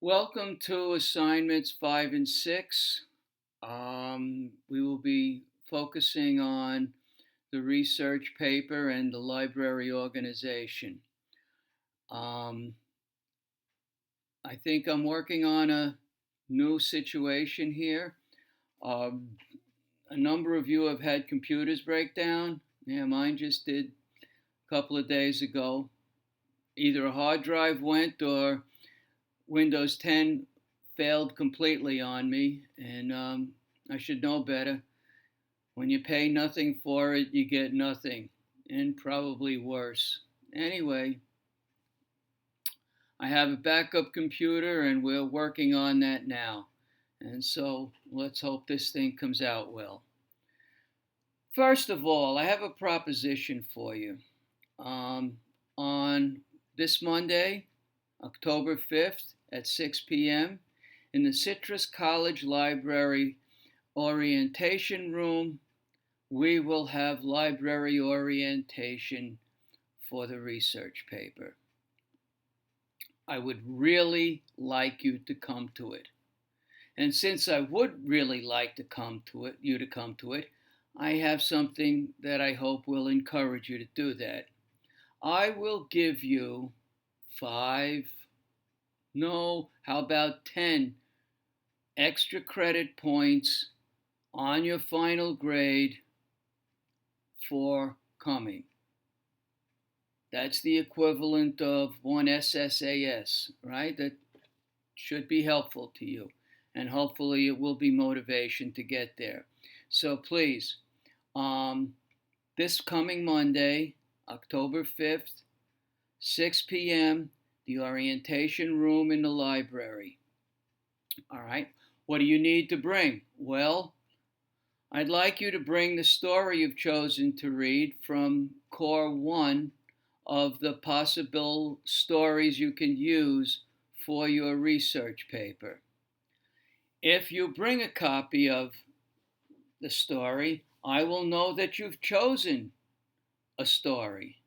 Welcome to assignments 5 and 6. We will be focusing on the research paper and the library organization. Um, I think I'm working on a new situation here. Um, a number of you have had computers break down. Yeah, mine just did a couple of days ago. Either a hard drive went or Windows 10 failed completely on me, and I should know better. When you pay nothing for it, you get nothing, and probably worse. Anyway, I have a backup computer, and we're working on that now. And so let's hope this thing comes out well. First of all, I have a proposition for you. On this Monday, October 5th at 6 p.m., in the Citrus College Library Orientation Room, we will have library orientation for the research paper. I would really like you to come to it. And since I would really like you to come to it, I have something that I hope will encourage you to do that. I will give you 5, no, how about 10 extra credit points on your final grade for coming. That's the equivalent of one SSAS, right? That should be helpful to you. And hopefully it will be motivation to get there. So please, this coming Monday, October 5th, 6 p.m., the orientation room in the library. All right. What do you need to bring? Well, I'd like you to bring the story you've chosen to read from Core 1 of the possible stories you can use for your research paper. If you bring a copy of the story, I will know that you've chosen a story.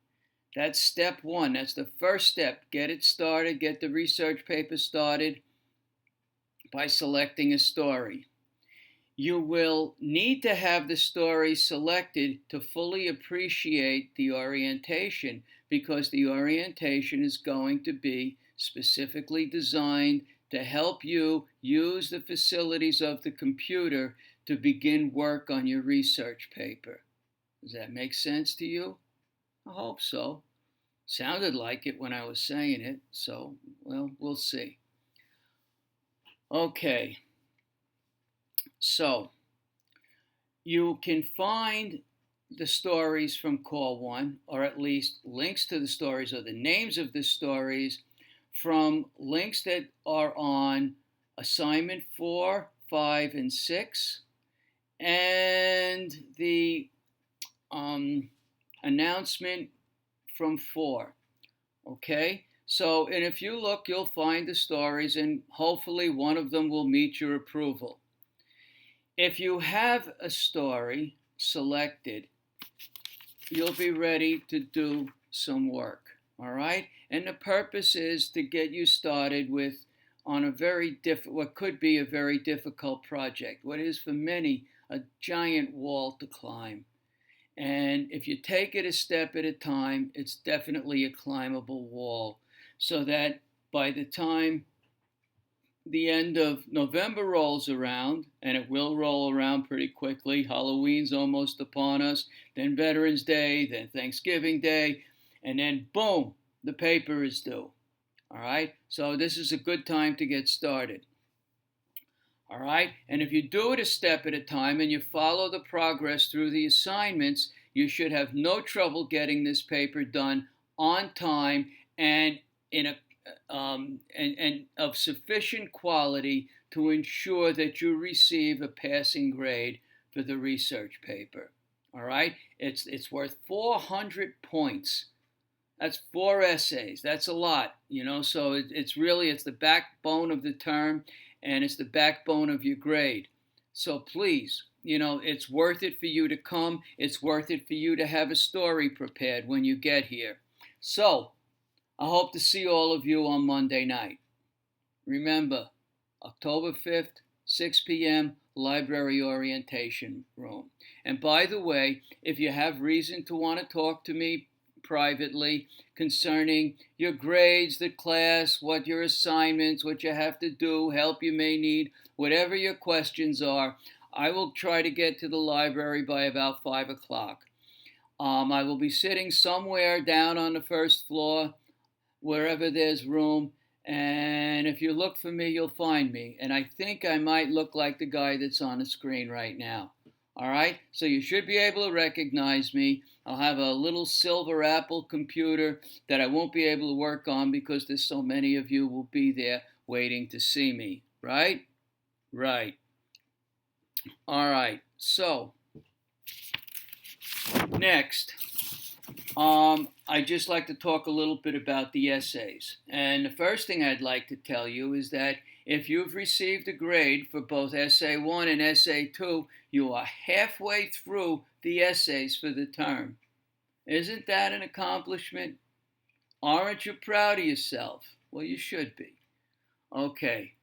That's step 1. That's the first step. Get it started, get the research paper started by selecting a story. You will need to have the story selected to fully appreciate the orientation, because the orientation is going to be specifically designed to help you use the facilities of the computer to begin work on your research paper. Does that make sense to you? I hope so. Sounded like it when I was saying it, so, well, we'll see. Okay. So, you can find the stories from Call 1, or at least links to the stories or the names of the stories, from links that are on Assignment 4, 5, and 6, and the announcement from 4. Okay? So, and if you look, you'll find the stories, and hopefully one of them will meet your approval. If you have a story selected, you'll be ready to do some work, all right? And the purpose is to get you started on what could be a very difficult project, what is for many a giant wall to climb. And if you take it a step at a time, it's definitely a climbable wall, so that by the time the end of November rolls around, and it will roll around pretty quickly. Halloween's almost upon us, then Veterans Day, then Thanksgiving Day, and then boom, the paper is due. All right, so this is a good time to get started. All right, and if you do it a step at a time and you follow the progress through the assignments, you should have no trouble getting this paper done on time and in a and of sufficient quality to ensure that you receive a passing grade for the research paper. All right, it's worth 400 points. That's 4 essays. That's a lot, So it's the backbone of the term, and it's the backbone of your grade. So please, it's worth it for you to come. It's worth it for you to have a story prepared when you get here. So I hope to see all of you on Monday night. Remember, October 5th, 6 p.m., library orientation room. And by the way, if you have reason to want to talk to me privately concerning your grades, the class, what your assignments, what you have to do, help you may need, whatever your questions are, I will try to get to the library by about 5 o'clock. I will be sitting somewhere down on the first floor, wherever there's room. And if you look for me, you'll find me. And I think I might look like the guy that's on the screen right now. All right? So you should be able to recognize me. I'll have a little silver Apple computer that I won't be able to work on because there's so many of you will be there waiting to see me. Right? Right. All right. So, next. I'd just like to talk a little bit about the essays. And the first thing I'd like to tell you is that if you've received a grade for both Essay 1 and Essay 2, you are halfway through the essays for the term. Isn't that an accomplishment? Aren't you proud of yourself? Well, you should be. Okay.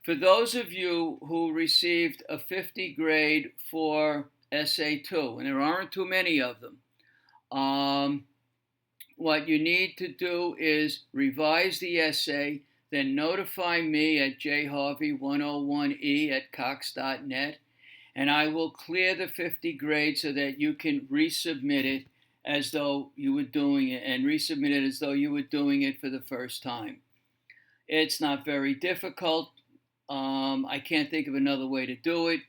For those of you who received a 50 grade for Essay 2, and there aren't too many of them, what you need to do is revise the essay, then notify me at jharvey101e@cox.net, and I will clear the 50 grade so that you can resubmit it as though you were doing it, and resubmit it as though you were doing it for the first time. It's not very difficult. I can't think of another way to do it.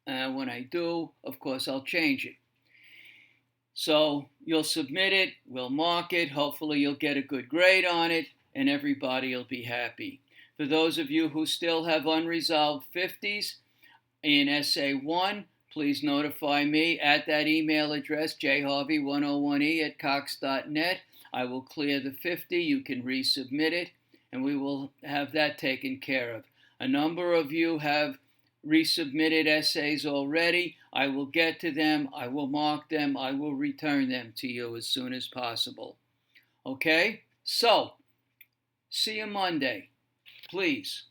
When I do, of course, I'll change it. So you'll submit it, we'll mark it, hopefully you'll get a good grade on it, and everybody will be happy. For those of you who still have unresolved 50s in Essay 1, please notify me at that email address, jharvey101e@cox.net. I will clear the 50, you can resubmit it, and we will have that taken care of. A number of you have resubmitted essays already. I will get to them, I will mark them, I will return them to you as soon as possible. Okay? So, see you Monday. Please.